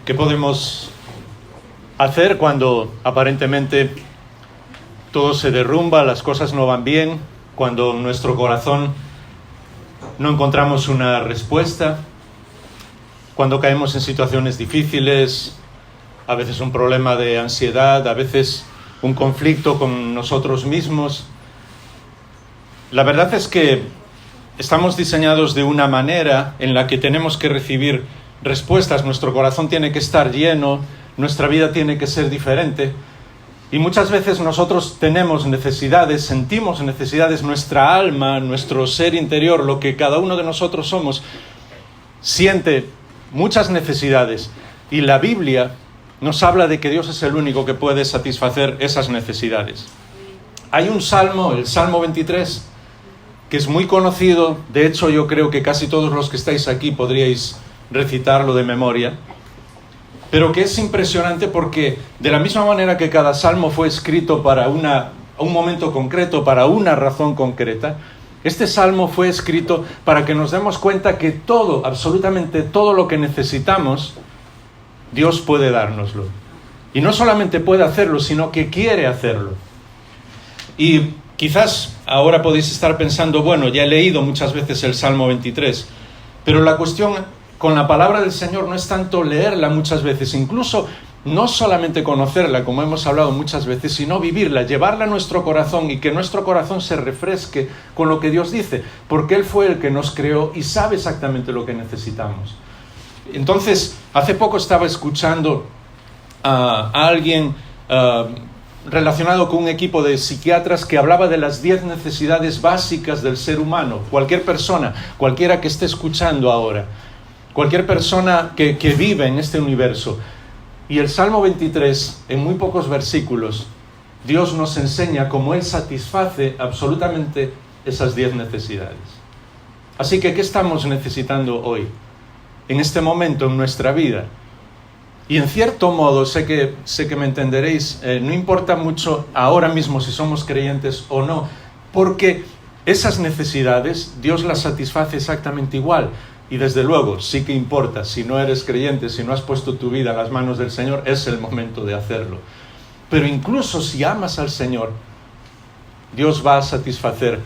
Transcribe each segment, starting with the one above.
¿Qué podemos hacer cuando aparentemente todo se derrumba, las cosas no van bien, cuando en nuestro corazón no encontramos una respuesta, cuando caemos en situaciones difíciles, a veces un problema de ansiedad, a veces un conflicto con nosotros mismos? La verdad es que estamos diseñados de una manera en la que tenemos que recibir respuestas, nuestro corazón tiene que estar lleno, nuestra vida tiene que ser diferente. Y muchas veces nosotros tenemos necesidades, sentimos necesidades, nuestra alma, nuestro ser interior, lo que cada uno de nosotros somos, siente muchas necesidades. Y la Biblia nos habla de que Dios es el único que puede satisfacer esas necesidades. Hay un salmo, el Salmo 23, que es muy conocido. De hecho, yo creo que casi todos los que estáis aquí podríais recitarlo de memoria, pero que es impresionante porque de la misma manera que cada salmo fue escrito para un momento concreto, para una razón concreta, este salmo fue escrito para que nos demos cuenta que todo, absolutamente todo lo que necesitamos, Dios puede dárnoslo. Y no solamente puede hacerlo, sino que quiere hacerlo. Y quizás ahora podéis estar pensando, bueno, ya he leído muchas veces el Salmo 23, pero la cuestión con la palabra del Señor no es tanto leerla muchas veces, incluso no solamente conocerla, como hemos hablado muchas veces, sino vivirla, llevarla a nuestro corazón y que nuestro corazón se refresque con lo que Dios dice, porque Él fue el que nos creó y sabe exactamente lo que necesitamos. Entonces, hace poco estaba escuchando a alguien relacionado con un equipo de psiquiatras que hablaba de las 10 necesidades básicas del ser humano. Cualquier persona, cualquiera que esté escuchando ahora, cualquier persona que vive en este universo. Y el Salmo 23, en muy pocos versículos, Dios nos enseña cómo Él satisface absolutamente esas 10 necesidades. Así que, ¿qué estamos necesitando hoy? En este momento, en nuestra vida. Y en cierto modo, sé que me entenderéis, no importa mucho ahora mismo si somos creyentes o no, porque esas necesidades Dios las satisface exactamente igual. Y desde luego, sí que importa, si no eres creyente, si no has puesto tu vida en las manos del Señor, es el momento de hacerlo. Pero incluso si amas al Señor, Dios va a satisfacer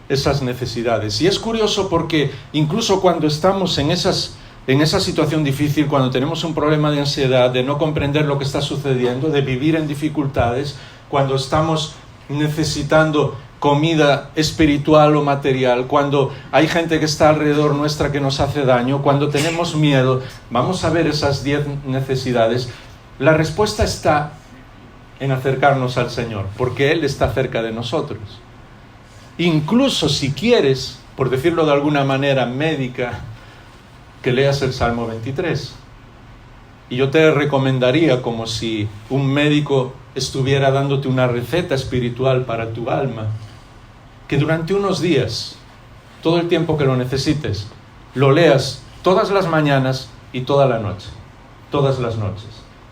esas necesidades. Y es curioso porque incluso cuando estamos en esa situación difícil, cuando tenemos un problema de ansiedad, de no comprender lo que está sucediendo, de vivir en dificultades, cuando estamos necesitando comida espiritual o material, cuando hay gente que está alrededor nuestra que nos hace daño, cuando tenemos miedo, vamos a ver esas 10 necesidades. La respuesta está en acercarnos al Señor, porque Él está cerca de nosotros. Incluso si quieres, por decirlo de alguna manera médica, que leas el Salmo 23. Y yo te recomendaría, como si un médico estuviera dándote una receta espiritual para tu alma, que durante unos días, todo el tiempo que lo necesites, lo leas todas las mañanas y toda la noche, todas las noches.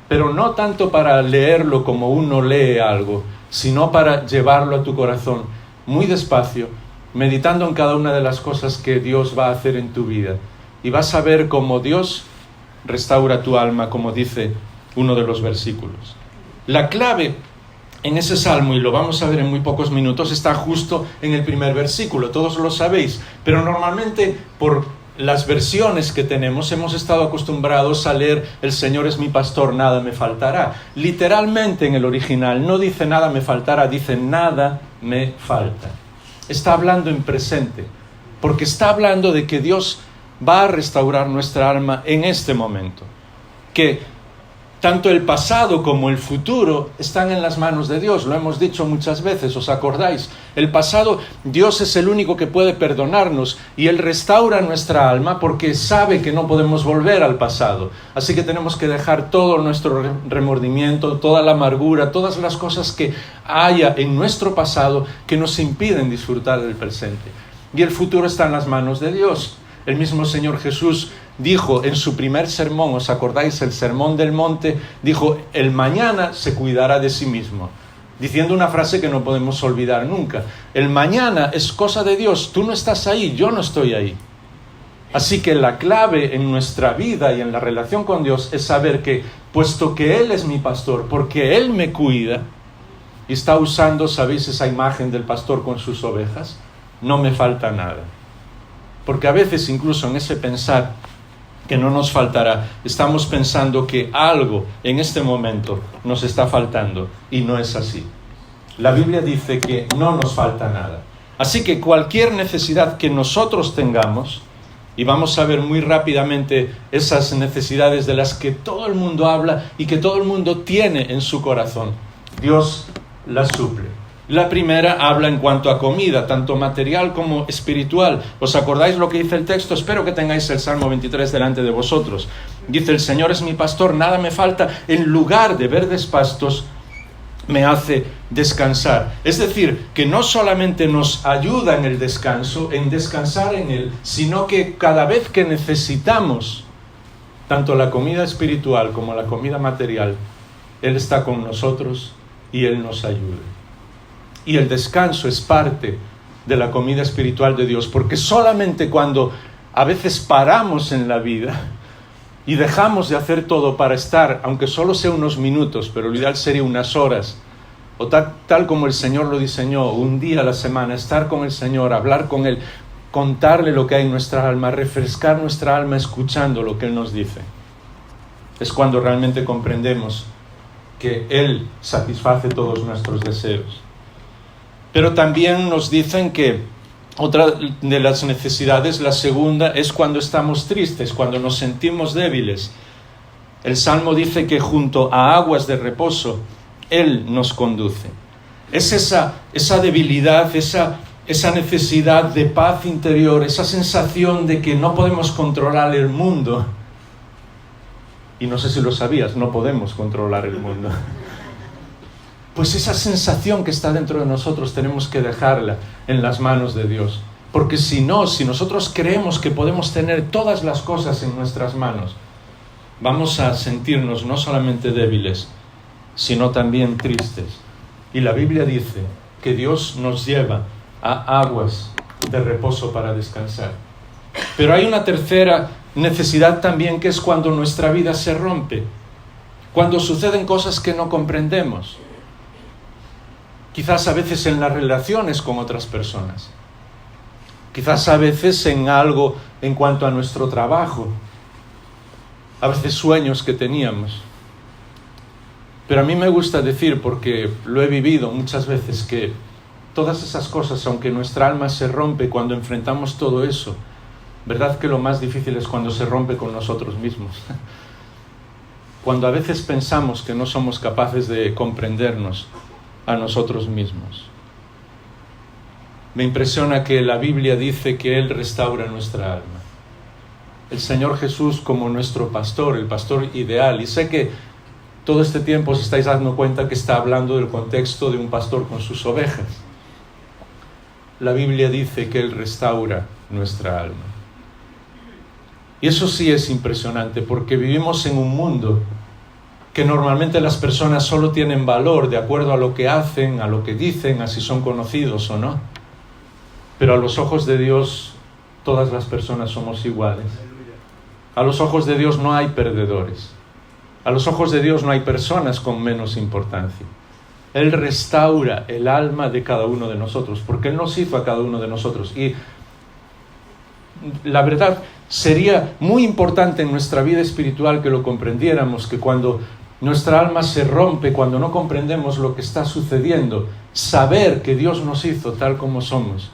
Pero no tanto para leerlo como uno lee algo, sino para llevarlo a tu corazón muy despacio, meditando en cada una de las cosas que Dios va a hacer en tu vida. Y vas a ver cómo Dios restaura tu alma, como dice uno de los versículos. La clave en ese salmo, y lo vamos a ver en muy pocos minutos, está justo en el primer versículo. Todos lo sabéis, pero normalmente por las versiones que tenemos hemos estado acostumbrados a leer el Señor es mi pastor, nada me faltará. Literalmente en el original no dice nada me faltará, dice nada me falta. Está hablando en presente, porque está hablando de que Dios va a restaurar nuestra alma en este momento, que tanto el pasado como el futuro están en las manos de Dios. Lo hemos dicho muchas veces, ¿os acordáis? El pasado, Dios es el único que puede perdonarnos y Él restaura nuestra alma porque sabe que no podemos volver al pasado. Así que tenemos que dejar todo nuestro remordimiento, toda la amargura, todas las cosas que haya en nuestro pasado que nos impiden disfrutar del presente. Y el futuro está en las manos de Dios. El mismo Señor Jesús dijo en su primer sermón, ¿os acordáis? El Sermón del Monte, dijo, el mañana se cuidará de sí mismo, diciendo una frase que no podemos olvidar nunca. El mañana es cosa de Dios, tú no estás ahí, yo no estoy ahí. Así que la clave en nuestra vida y en la relación con Dios es saber que, puesto que Él es mi pastor, porque Él me cuida, y está usando, ¿sabéis?, esa imagen del pastor con sus ovejas, no me falta nada. Porque a veces, incluso en ese pensar que no nos faltará, estamos pensando que algo en este momento nos está faltando, y no es así. La Biblia dice que no nos falta nada. Así que cualquier necesidad que nosotros tengamos, y vamos a ver muy rápidamente esas necesidades de las que todo el mundo habla y que todo el mundo tiene en su corazón, Dios las suple. La primera habla en cuanto a comida, tanto material como espiritual. ¿Os acordáis lo que dice el texto? Espero que tengáis el Salmo 23 delante de vosotros. Dice: el Señor es mi pastor, nada me falta. En lugar de verdes pastos, me hace descansar. Es decir, que no solamente nos ayuda en el descanso, en descansar en Él, sino que cada vez que necesitamos tanto la comida espiritual como la comida material, Él está con nosotros y Él nos ayuda. Y el descanso es parte de la comida espiritual de Dios, porque solamente cuando a veces paramos en la vida y dejamos de hacer todo para estar, aunque solo sea unos minutos, pero lo ideal sería unas horas, o tal como el Señor lo diseñó, un día a la semana, estar con el Señor, hablar con Él, contarle lo que hay en nuestra alma, refrescar nuestra alma escuchando lo que Él nos dice. Es cuando realmente comprendemos que Él satisface todos nuestros deseos. Pero también nos dicen que otra de las necesidades, la segunda, es cuando estamos tristes, cuando nos sentimos débiles. El Salmo dice que junto a aguas de reposo Él nos conduce. Es esa debilidad, esa necesidad de paz interior, esa sensación de que no podemos controlar el mundo. Y no sé si lo sabías, no podemos controlar el mundo. Pues esa sensación que está dentro de nosotros tenemos que dejarla en las manos de Dios. Porque si nosotros creemos que podemos tener todas las cosas en nuestras manos, vamos a sentirnos no solamente débiles, sino también tristes. Y la Biblia dice que Dios nos lleva a aguas de reposo para descansar. Pero hay una tercera necesidad también, que es cuando nuestra vida se rompe, cuando suceden cosas que no comprendemos. Quizás a veces en las relaciones con otras personas. Quizás a veces en algo en cuanto a nuestro trabajo. A veces sueños que teníamos. Pero a mí me gusta decir, porque lo he vivido muchas veces, que todas esas cosas, aunque nuestra alma se rompe cuando enfrentamos todo eso, ¿verdad que lo más difícil es cuando se rompe con nosotros mismos? Cuando a veces pensamos que no somos capaces de comprendernos a nosotros mismos. Me impresiona que la Biblia dice que Él restaura nuestra alma. El Señor Jesús como nuestro pastor, el pastor ideal. Y sé que todo este tiempo os estáis dando cuenta que está hablando del contexto de un pastor con sus ovejas. La Biblia dice que Él restaura nuestra alma. Y eso sí es impresionante, porque vivimos en un mundo que normalmente las personas solo tienen valor de acuerdo a lo que hacen, a lo que dicen, a si son conocidos o no. Pero a los ojos de Dios, todas las personas somos iguales. A los ojos de Dios no hay perdedores. A los ojos de Dios no hay personas con menos importancia. Él restaura el alma de cada uno de nosotros, porque Él nos hizo a cada uno de nosotros. Y la verdad, sería muy importante en nuestra vida espiritual que lo comprendiéramos, que cuando nuestra alma se rompe, cuando no comprendemos lo que está sucediendo, saber que Dios nos hizo tal como somos.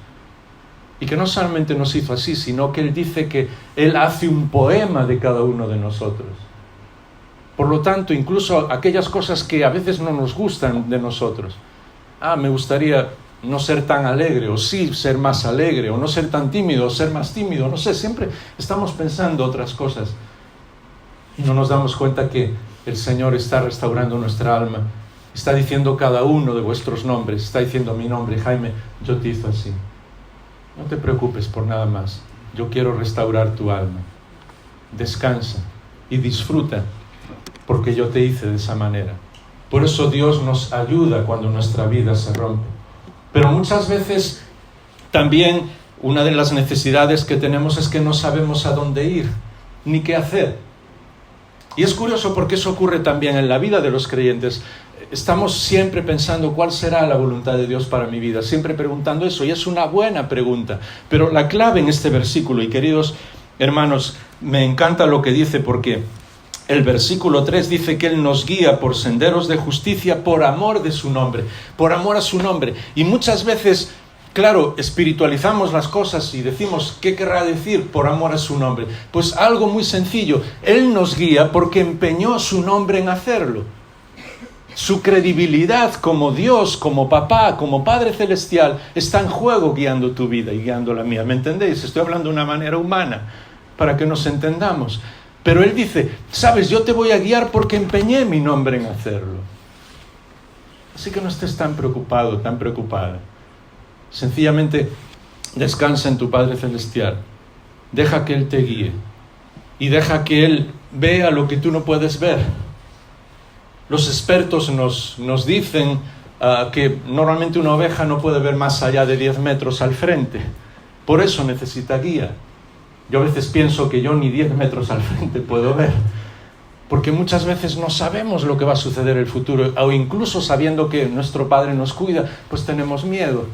Y que no solamente nos hizo así, sino que Él dice que Él hace un poema de cada uno de nosotros. Por lo tanto, incluso aquellas cosas que a veces no nos gustan de nosotros. Me gustaría no ser tan alegre, o sí ser más alegre, o no ser tan tímido, o ser más tímido, no sé, siempre estamos pensando otras cosas. Y no nos damos cuenta que el Señor está restaurando nuestra alma. Está diciendo cada uno de vuestros nombres, está diciendo mi nombre, Jaime, yo te hice así. No te preocupes por nada más. Yo quiero restaurar tu alma. Descansa y disfruta, porque yo te hice de esa manera. Por eso Dios nos ayuda cuando nuestra vida se rompe. Pero muchas veces también una de las necesidades que tenemos es que no sabemos a dónde ir, ni qué hacer. Y es curioso porque eso ocurre también en la vida de los creyentes. Estamos siempre pensando cuál será la voluntad de Dios para mi vida, siempre preguntando eso, y es una buena pregunta. Pero la clave en este versículo, y queridos hermanos, me encanta lo que dice, porque el versículo 3 dice que Él nos guía por senderos de justicia por amor de su nombre, por amor a su nombre. Y muchas veces, claro, espiritualizamos las cosas y decimos, ¿qué querrá decir por amor a su nombre? Pues algo muy sencillo, Él nos guía porque empeñó su nombre en hacerlo. Su credibilidad como Dios, como papá, como Padre Celestial, está en juego guiando tu vida y guiando la mía. ¿Me entendéis? Estoy hablando de una manera humana, para que nos entendamos. Pero Él dice, sabes, yo te voy a guiar porque empeñé mi nombre en hacerlo. Así que no estés tan preocupado, tan preocupada. Sencillamente descansa en tu Padre Celestial. Deja que Él te guíe. Y deja que Él vea lo que tú no puedes ver. Los expertos nos dicen que normalmente una oveja no puede ver más allá de 10 metros al frente. Por eso necesita guía. Yo a veces pienso que yo ni 10 metros al frente puedo ver. Porque muchas veces no sabemos lo que va a suceder en el futuro. O incluso sabiendo que nuestro Padre nos cuida, pues tenemos miedo.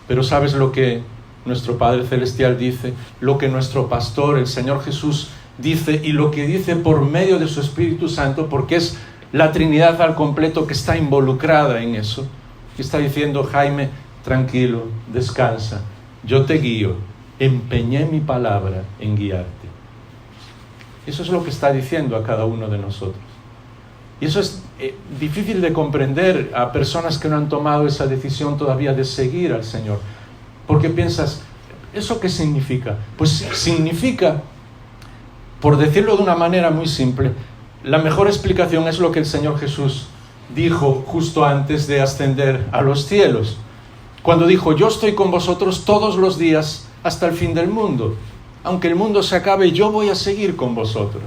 Pero ¿sabes lo que nuestro Padre Celestial dice? Lo que nuestro pastor, el Señor Jesús, dice, y lo que dice por medio de su Espíritu Santo, porque es la Trinidad al completo que está involucrada en eso, que está diciendo, Jaime, tranquilo, descansa, yo te guío, empeñé mi palabra en guiarte. Eso es lo que está diciendo a cada uno de nosotros. Y eso es difícil de comprender a personas que no han tomado esa decisión todavía de seguir al Señor, porque piensas, ¿eso qué significa? Pues significa, por decirlo de una manera muy simple, la mejor explicación es lo que el Señor Jesús dijo justo antes de ascender a los cielos. Cuando dijo, yo estoy con vosotros todos los días hasta el fin del mundo. Aunque el mundo se acabe, yo voy a seguir con vosotros.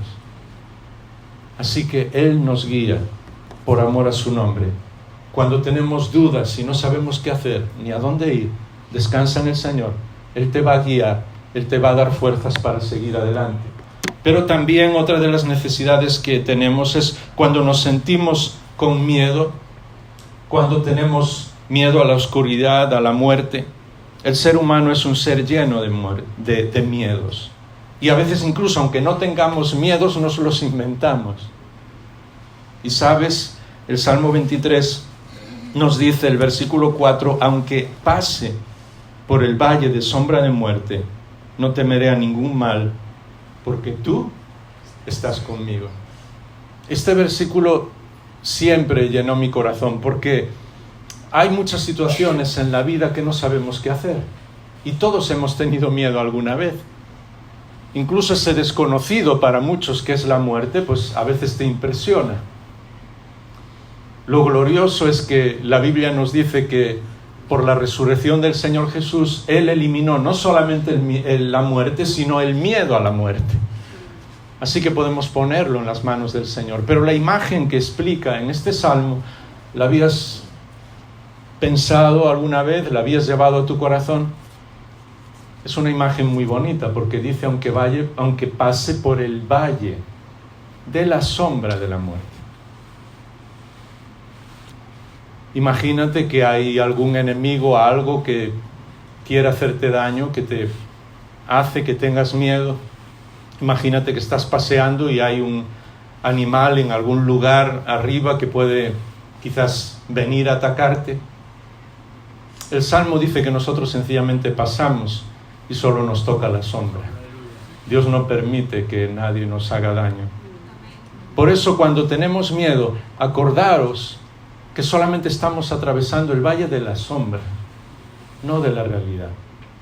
Así que Él nos guía por amor a su nombre. Cuando tenemos dudas y no sabemos qué hacer, ni a dónde ir, descansa en el Señor. Él te va a guiar, Él te va a dar fuerzas para seguir adelante. Pero también otra de las necesidades que tenemos es cuando nos sentimos con miedo, cuando tenemos miedo a la oscuridad, a la muerte. El ser humano es un ser lleno de miedos. Y a veces incluso, aunque no tengamos miedos, nos los inventamos. Y sabes, el Salmo 23 nos dice, el versículo 4, aunque pase por el valle de sombra de muerte, no temeré a ningún mal, porque tú estás conmigo. Este versículo siempre llenó mi corazón, porque hay muchas situaciones en la vida que no sabemos qué hacer. Y todos hemos tenido miedo alguna vez. Incluso ese desconocido para muchos que es la muerte, pues a veces te impresiona. Lo glorioso es que la Biblia nos dice que por la resurrección del Señor Jesús, Él eliminó no solamente la muerte, sino el miedo a la muerte. Así que podemos ponerlo en las manos del Señor. Pero la imagen que explica en este salmo, ¿la habías pensado alguna vez? ¿La habías llevado a tu corazón? Es una imagen muy bonita porque dice, aunque pase por el valle de la sombra de la muerte. Imagínate que hay algún enemigo, algo que quiere hacerte daño, que te hace que tengas miedo. Imagínate que estás paseando y hay un animal en algún lugar arriba que puede quizás venir a atacarte. El Salmo dice que nosotros sencillamente pasamos y solo nos toca la sombra. Dios no permite que nadie nos haga daño. Por eso cuando tenemos miedo, acordaros que solamente estamos atravesando el valle de la sombra, no de la realidad.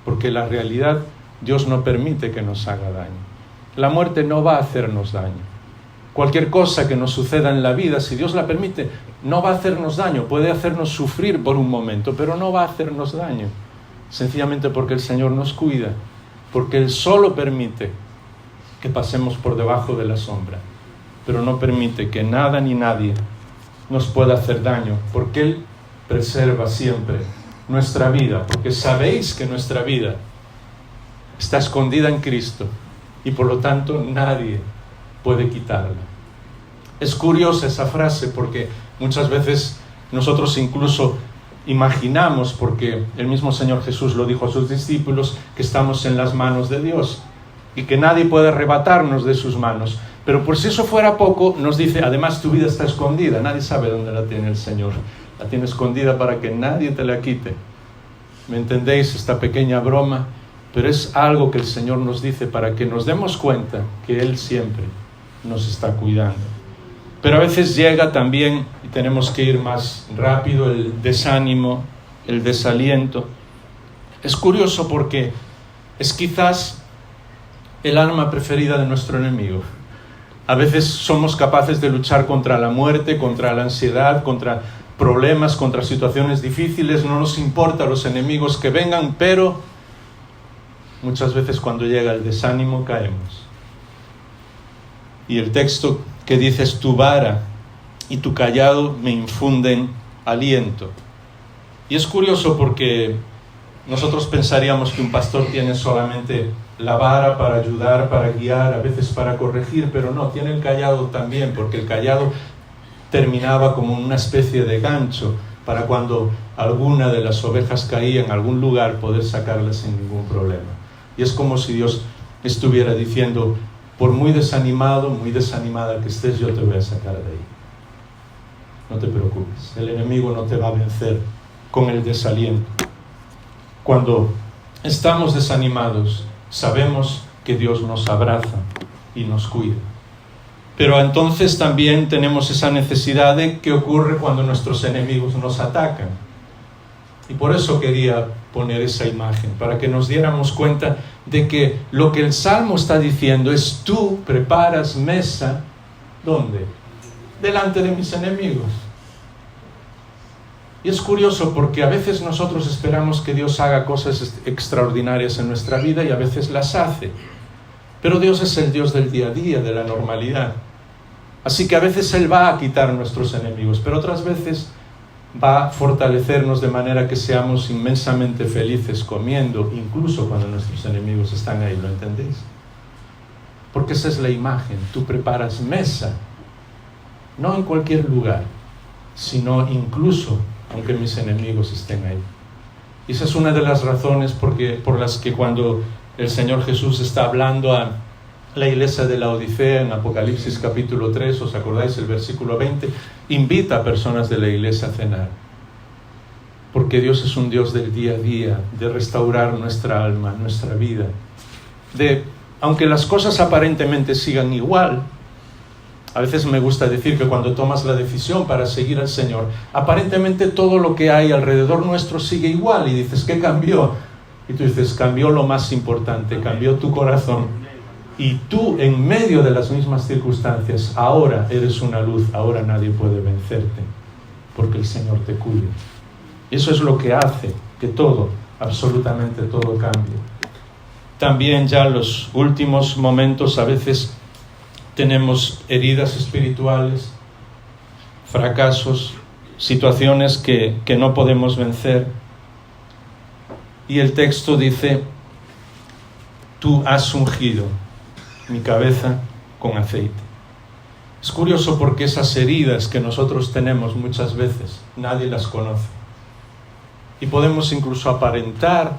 Porque la realidad, Dios no permite que nos haga daño. La muerte no va a hacernos daño. Cualquier cosa que nos suceda en la vida, si Dios la permite, no va a hacernos daño. Puede hacernos sufrir por un momento, pero no va a hacernos daño. Sencillamente porque el Señor nos cuida, porque Él solo permite que pasemos por debajo de la sombra, pero no permite que nada ni nadie nos pueda hacer daño, porque Él preserva siempre nuestra vida, porque sabéis que nuestra vida está escondida en Cristo y por lo tanto nadie puede quitarla. Es curiosa esa frase porque muchas veces nosotros incluso imaginamos, porque el mismo Señor Jesús lo dijo a sus discípulos, que estamos en las manos de Dios y que nadie puede arrebatarnos de sus manos. Pero por si eso fuera poco, nos dice, además tu vida está escondida, nadie sabe dónde la tiene el Señor. La tiene escondida para que nadie te la quite. ¿Me entendéis? Esta pequeña broma, pero es algo que el Señor nos dice para que nos demos cuenta que Él siempre nos está cuidando. Pero a veces llega también, y tenemos que ir más rápido, el desánimo, el desaliento. Es curioso porque es quizás el arma preferida de nuestro enemigo. A veces somos capaces de luchar contra la muerte, contra la ansiedad, contra problemas, contra situaciones difíciles. No nos importa los enemigos que vengan, pero muchas veces cuando llega el desánimo caemos. Y el texto que dices, tu vara y tu cayado me infunden aliento. Y es curioso porque nosotros pensaríamos que un pastor tiene solamente la vara para ayudar, para guiar, a veces para corregir, pero no, tiene el cayado también, porque el cayado terminaba como una especie de gancho para cuando alguna de las ovejas caía en algún lugar poder sacarla sin ningún problema. Y es como si Dios estuviera diciendo, por muy desanimado, muy desanimada que estés, yo te voy a sacar de ahí. No te preocupes, el enemigo no te va a vencer con el desaliento. Cuando estamos desanimados, sabemos que Dios nos abraza y nos cuida. Pero entonces también tenemos esa necesidad de qué ocurre cuando nuestros enemigos nos atacan. Y por eso quería poner esa imagen, para que nos diéramos cuenta de que lo que el Salmo está diciendo es, tú preparas mesa, ¿dónde? Delante de mis enemigos. Y es curioso porque a veces nosotros esperamos que Dios haga cosas extraordinarias en nuestra vida y a veces las hace. Pero Dios es el Dios del día a día, de la normalidad. Así que a veces Él va a quitar nuestros enemigos, pero otras veces va a fortalecernos de manera que seamos inmensamente felices comiendo, incluso cuando nuestros enemigos están ahí, ¿lo entendéis? Porque esa es la imagen, tú preparas mesa, no en cualquier lugar, sino incluso aunque mis enemigos estén ahí. Y esa es una de las razones por las que cuando el Señor Jesús está hablando a la iglesia de la Odisea en Apocalipsis capítulo 3, ¿os acordáis? El versículo 20, invita a personas de la iglesia a cenar. Porque Dios es un Dios del día a día, de restaurar nuestra alma, nuestra vida. Aunque las cosas aparentemente sigan igual, a veces me gusta decir que cuando tomas la decisión para seguir al Señor, aparentemente todo lo que hay alrededor nuestro sigue igual y dices, ¿qué cambió? Y tú dices, cambió lo más importante, cambió tu corazón. Y tú, en medio de las mismas circunstancias, ahora eres una luz, ahora nadie puede vencerte, porque el Señor te cuida. Y eso es lo que hace que todo, absolutamente todo cambie. También ya en los últimos momentos a veces tenemos heridas espirituales, fracasos, situaciones que no podemos vencer. Y el texto dice, tú has ungido mi cabeza con aceite. Es curioso porque esas heridas que nosotros tenemos muchas veces, nadie las conoce. Y podemos incluso aparentar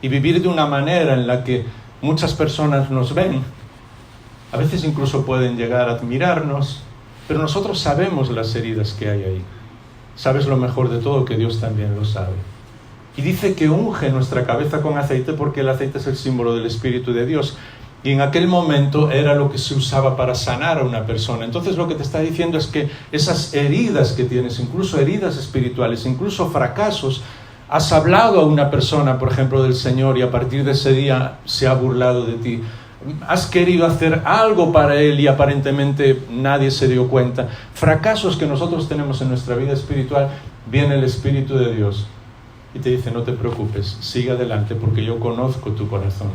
y vivir de una manera en la que muchas personas nos ven. A veces incluso pueden llegar a admirarnos, pero nosotros sabemos las heridas que hay ahí. Sabes lo mejor de todo, que Dios también lo sabe. Y dice que unge nuestra cabeza con aceite porque el aceite es el símbolo del Espíritu de Dios. Y en aquel momento era lo que se usaba para sanar a una persona. Entonces lo que te está diciendo es que esas heridas que tienes, incluso heridas espirituales, incluso fracasos, has hablado a una persona, por ejemplo, del Señor y a partir de ese día se ha burlado de ti. Has querido hacer algo para Él y aparentemente nadie se dio cuenta. Fracasos que nosotros tenemos en nuestra vida espiritual, viene el Espíritu de Dios y te dice, no te preocupes, sigue adelante porque yo conozco tu corazón.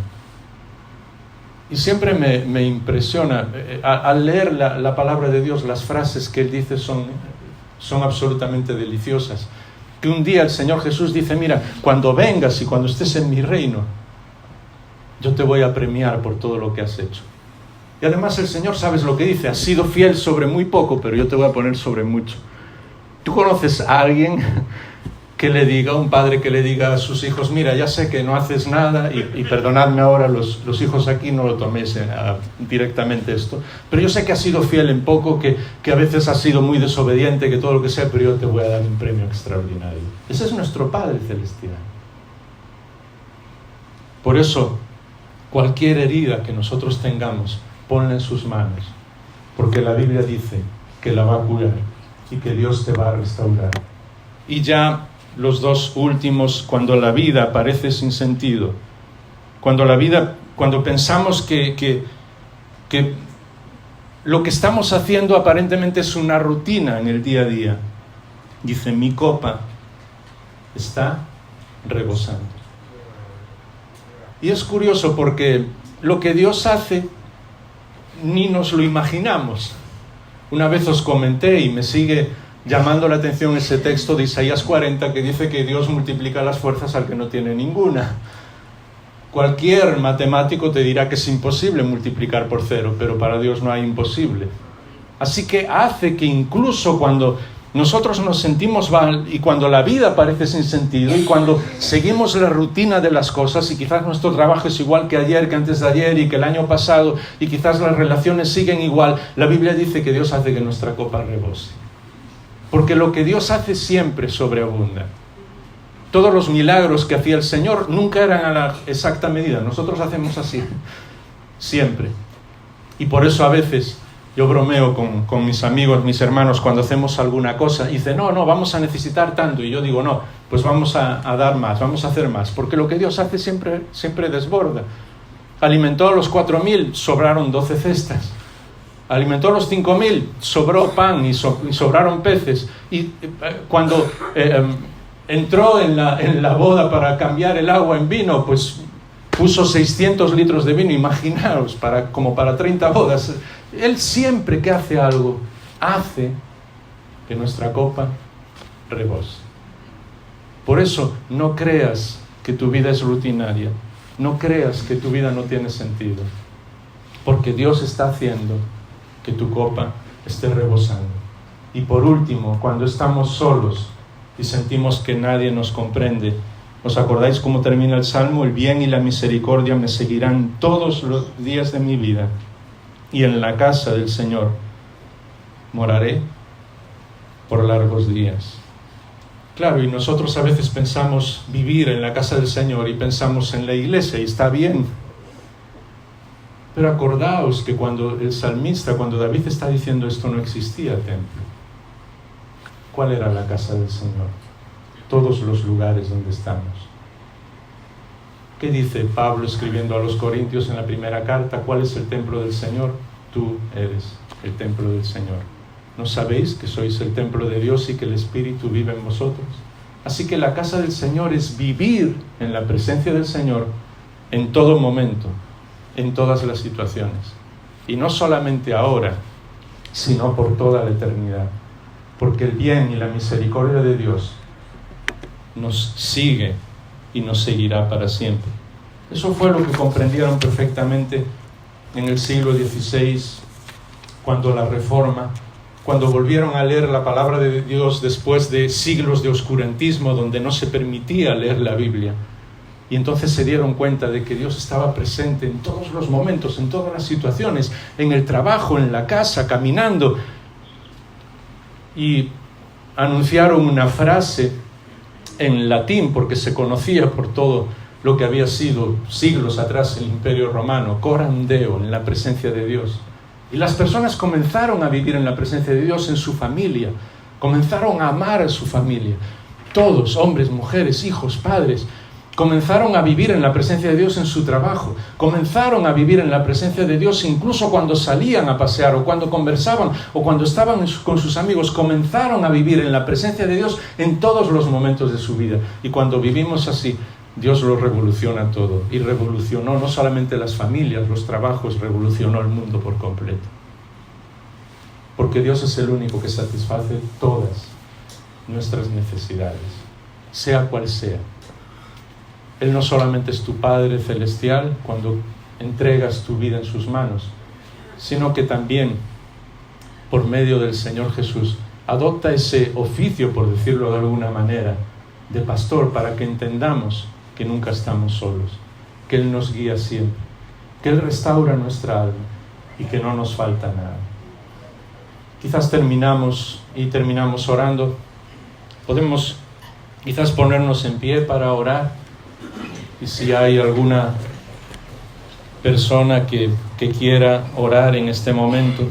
Y siempre me impresiona, al leer la palabra de Dios, las frases que Él dice son absolutamente deliciosas. Que un día el Señor Jesús dice, mira, cuando vengas y cuando estés en mi reino, yo te voy a premiar por todo lo que has hecho. Y además el Señor, ¿sabes lo que dice? Has sido fiel sobre muy poco, pero yo te voy a poner sobre mucho. ¿Tú conoces a alguien que le diga, un padre que le diga a sus hijos, mira, ya sé que no haces nada, y perdonadme ahora los hijos aquí, no lo toméis directamente esto, pero yo sé que has sido fiel en poco, que a veces has sido muy desobediente, que todo lo que sea, pero yo te voy a dar un premio extraordinario? Ese es nuestro Padre Celestial. Por eso, cualquier herida que nosotros tengamos, ponla en sus manos, porque la Biblia dice que la va a curar y que Dios te va a restaurar. Y ya los dos últimos, cuando la vida parece sin sentido, cuando pensamos que lo que estamos haciendo aparentemente es una rutina en el día a día, dice, mi copa está rebosando. Y es curioso porque lo que Dios hace ni nos lo imaginamos. Una vez os comenté y me sigue llamando la atención ese texto de Isaías 40 que dice que Dios multiplica las fuerzas al que no tiene ninguna. Cualquier matemático te dirá que es imposible multiplicar por 0, pero para Dios no hay imposible. Así que hace que incluso cuando nosotros nos sentimos mal y cuando la vida parece sin sentido y cuando seguimos la rutina de las cosas y quizás nuestro trabajo es igual que ayer, que antes de ayer y que el año pasado y quizás las relaciones siguen igual, la Biblia dice que Dios hace que nuestra copa rebose. Porque lo que Dios hace siempre sobreabunda. Todos los milagros que hacía el Señor nunca eran a la exacta medida. Nosotros hacemos así, siempre. Y por eso a veces yo bromeo con mis amigos, mis hermanos, cuando hacemos alguna cosa, y dicen, no, vamos a necesitar tanto. Y yo digo, no, pues vamos a dar más, vamos a hacer más. Porque lo que Dios hace siempre desborda. Alimentó a los 4.000, sobraron 12 cestas. Alimentó a los 5.000, sobró pan y sobraron peces. Y cuando entró en la boda para cambiar el agua en vino, pues puso 600 litros de vino, imaginaos, como para 30 bodas. Él siempre que hace algo, hace que nuestra copa rebose. Por eso, no creas que tu vida es rutinaria. No creas que tu vida no tiene sentido. Porque Dios está haciendo que tu copa esté rebosando. Y por último, cuando estamos solos y sentimos que nadie nos comprende, ¿os acordáis cómo termina el Salmo? El bien y la misericordia me seguirán todos los días de mi vida, y en la casa del Señor moraré por largos días. Claro, y nosotros a veces pensamos vivir en la casa del Señor y pensamos en la iglesia, y está bien. Pero acordaos que cuando el salmista, cuando David está diciendo esto, no existía templo. ¿Cuál era la casa del Señor? Todos los lugares donde estamos. ¿Qué dice Pablo escribiendo a los Corintios en la primera carta? ¿Cuál es el templo del Señor? Tú eres el templo del Señor. ¿No sabéis que sois el templo de Dios y que el Espíritu vive en vosotros? Así que la casa del Señor es vivir en la presencia del Señor en todo momento, en todas las situaciones. Y no solamente ahora, sino por toda la eternidad. Porque el bien y la misericordia de Dios nos sigue y nos seguirá para siempre. Eso fue lo que comprendieron perfectamente en el siglo XVI, cuando la Reforma, cuando volvieron a leer la palabra de Dios después de siglos de oscurantismo donde no se permitía leer la Biblia. Y entonces se dieron cuenta de que Dios estaba presente en todos los momentos, en todas las situaciones, en el trabajo, en la casa, caminando. Y anunciaron una frase en latín, porque se conocía por todo lo que había sido siglos atrás el Imperio Romano, coram Deo, en la presencia de Dios. Y las personas comenzaron a vivir en la presencia de Dios en su familia, comenzaron a amar a su familia. Todos, hombres, mujeres, hijos, padres, comenzaron a vivir en la presencia de Dios en su trabajo, comenzaron a vivir en la presencia de Dios incluso cuando salían a pasear o cuando conversaban o cuando estaban con sus amigos, comenzaron a vivir en la presencia de Dios en todos los momentos de su vida. Y cuando vivimos así, Dios lo revoluciona todo, y revolucionó no solamente las familias, los trabajos, revolucionó el mundo por completo. Porque Dios es el único que satisface todas nuestras necesidades. sea cual sea. Él no solamente es tu Padre celestial cuando entregas tu vida en sus manos, sino que también, por medio del Señor Jesús, adopta ese oficio, por decirlo de alguna manera, de pastor, para que entendamos que nunca estamos solos, que Él nos guía siempre, que Él restaura nuestra alma y que no nos falta nada. Quizás terminamos orando. Podemos quizás ponernos en pie para orar, y si hay alguna persona que quiera orar en este momento,